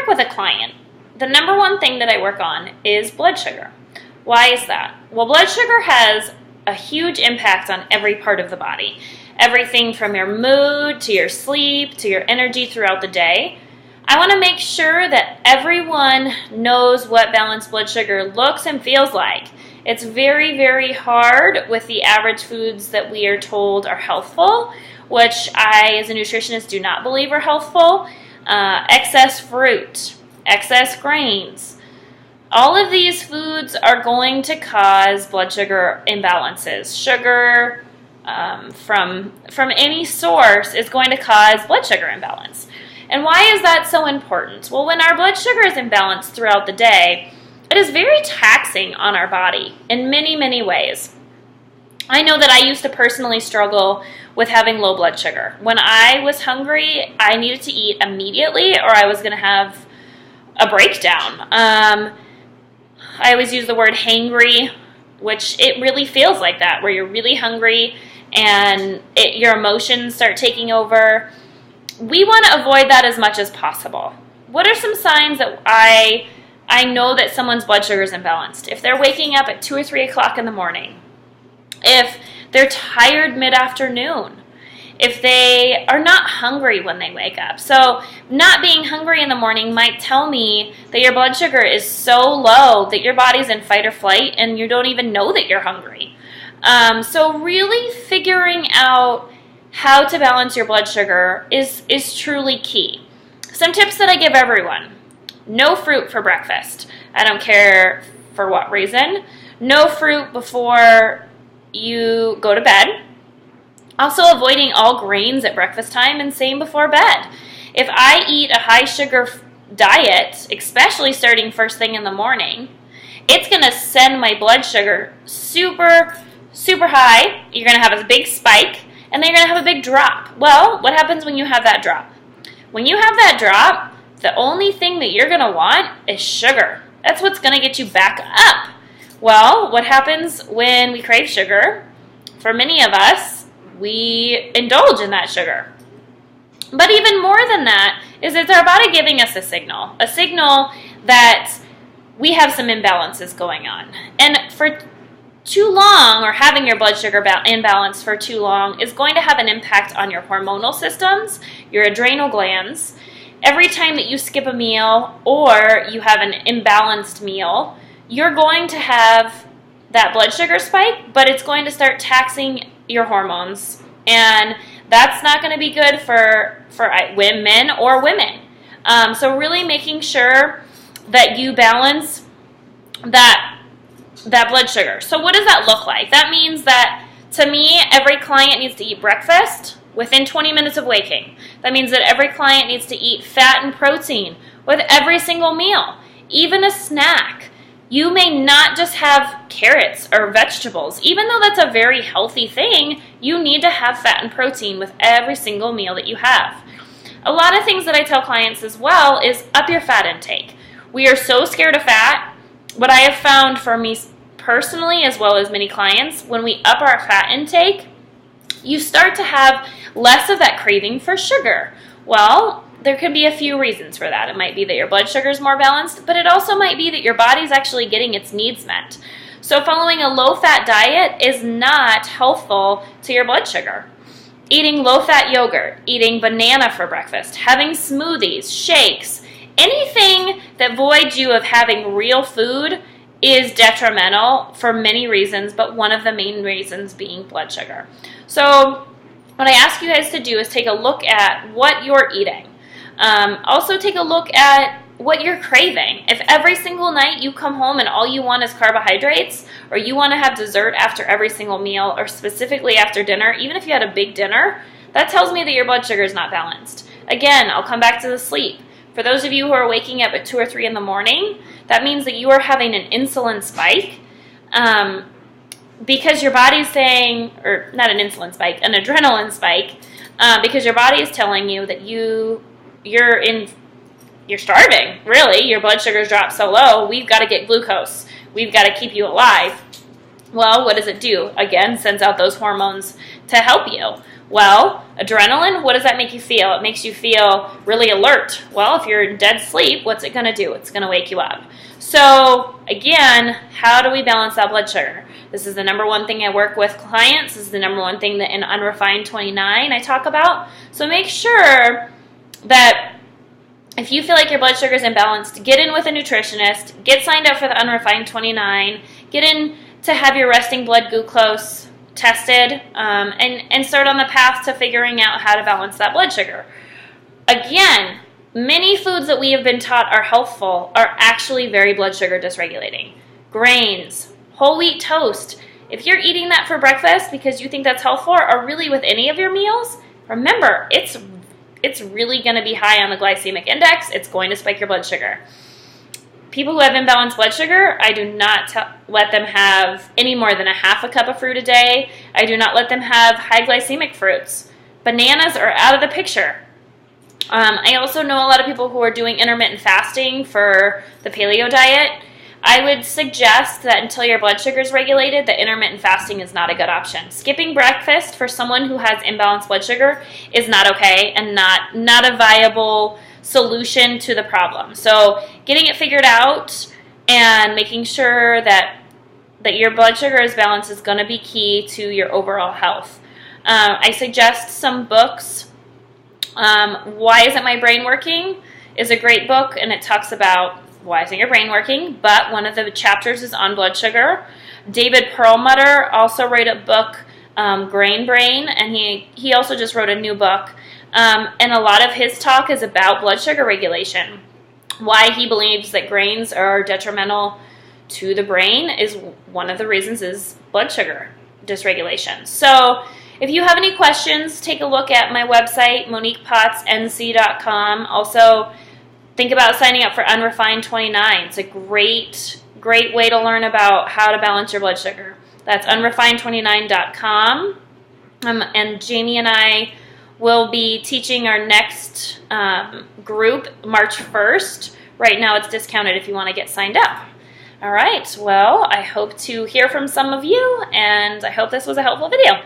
work with a client, the number one thing that I work on is blood sugar. Why is that? Well, blood sugar has a huge impact on every part of the body. Everything from your mood to your sleep to your energy throughout the day. I want to make sure that everyone knows what balanced blood sugar looks and feels like. It's very, very hard with the average foods that we are told are healthful, which I, as a nutritionist, do not believe are healthful. Excess fruit, excess grains. All of these foods are going to cause blood sugar imbalances. Sugar from any source is going to cause blood sugar imbalance. And why is that so important? Well, when our blood sugar is imbalanced throughout the day, it is very taxing on our body in many, many ways. I know that I used to personally struggle with having low blood sugar. When I was hungry, I needed to eat immediately or I was going to have a breakdown. I always use the word hangry, which it really feels like that, where you're really hungry and your emotions start taking over. We want to avoid that as much as possible. What are some signs that I know that someone's blood sugar is imbalanced? If they're waking up at 2 or 3 o'clock in the morning, if they're tired mid-afternoon, if they are not hungry when they wake up. So not being hungry in the morning might tell me that your blood sugar is so low that your body's in fight or flight and you don't even know that you're hungry. So really figuring out how to balance your blood sugar is truly key. Some tips that I give everyone. No fruit for breakfast. I don't care for what reason. No fruit before you go to bed. Also avoiding all grains at breakfast time and same before bed. If I eat a high sugar diet, especially starting first thing in the morning, it's going to send my blood sugar super, super high. You're going to have a big spike and then you're going to have a big drop. Well, what happens when you have that drop? When you have that drop, the only thing that you're going to want is sugar. That's what's going to get you back up. Well, what happens when we crave sugar? For many of us, we indulge in that sugar. But even more than that is it's our body giving us a signal that we have some imbalances going on. And for too long, or having your blood sugar imbalance for too long, is going to have an impact on your hormonal systems, your adrenal glands. Every time that you skip a meal or you have an imbalanced meal, you're going to have that blood sugar spike, but it's going to start taxing your hormones. And that's not going to be good for men or women. So really making sure that you balance that blood sugar. So what does that look like? That means that, to me, every client needs to eat breakfast within 20 minutes of waking. That means that every client needs to eat fat and protein with every single meal, even a snack. You may not just have carrots or vegetables. Even though that's a very healthy thing, you need to have fat and protein with every single meal that you have. A lot of things that I tell clients as well is up your fat intake. We are so scared of fat. What I have found for me personally, as well as many clients, when we up our fat intake, you start to have less of that craving for sugar. Well, there could be a few reasons for that. It might be that your blood sugar is more balanced, but it also might be that your body's actually getting its needs met. So following a low-fat diet is not healthful to your blood sugar. Eating low-fat yogurt, eating banana for breakfast, having smoothies, shakes, anything that voids you of having real food is detrimental for many reasons, but one of the main reasons being blood sugar. So what I ask you guys to do is take a look at what you're eating. Also take a look at what you're craving. If every single night you come home and all you want is carbohydrates, or you want to have dessert after every single meal, or specifically after dinner, even if you had a big dinner, that tells me that your blood sugar is not balanced. Again, I'll come back to the sleep. For those of you who are waking up at 2 or 3 in the morning, that means that you are having an insulin spike, because your body's saying, or not an insulin spike, an adrenaline spike, because your body is telling you that you're starving, really. Your blood sugar's dropped so low, we've got to get glucose. We've got to keep you alive. Well, what does it do? Again, sends out those hormones to help you. Well, Adrenaline, what does that make you feel? It makes you feel really alert. Well, if you're in dead sleep, what's it going to do? It's going to wake you up. So again, how do we balance that blood sugar? This is the number one thing I work with clients. This is the number one thing that in Unrefined 29 I talk about. So make sure that if you feel like your blood sugar is imbalanced, get in with a nutritionist, get signed up for the Unrefined 29, get in to have your resting blood glucose tested, and start on the path to figuring out how to balance that blood sugar. Again, many foods that we have been taught are healthful are actually very blood sugar dysregulating. Grains, whole wheat toast. If you're eating that for breakfast because you think that's healthful, or really with any of your meals, remember, it's really going to be high on the glycemic index. It's going to spike your blood sugar. People who have imbalanced blood sugar, I do not let them have any more than a half a cup of fruit a day. I do not let them have high glycemic fruits. Bananas are out of the picture. I also know a lot of people who are doing intermittent fasting for the paleo diet. I would suggest that until your blood sugar is regulated, that intermittent fasting is not a good option. Skipping breakfast for someone who has imbalanced blood sugar is not okay and not a viable solution to the problem. So getting it figured out and making sure that your blood sugar is balanced is going to be key to your overall health. I suggest some books. Why Isn't My Brain Working is a great book, and it talks about why isn't your brain working, but one of the chapters is on blood sugar. David Perlmutter also wrote a book, Grain Brain, and he also just wrote a new book. And a lot of his talk is about blood sugar regulation. Why he believes that grains are detrimental to the brain is one of the reasons is blood sugar dysregulation. So if you have any questions, take a look at my website, MoniquePottsNC.com. Also, think about signing up for Unrefined 29. It's a great way to learn about how to balance your blood sugar. That's Unrefined29.com. And Jamie and I will be teaching our next group March 1st. Right now it's discounted if you want to get signed up. All right, well, I hope to hear from some of you, and I hope this was a helpful video.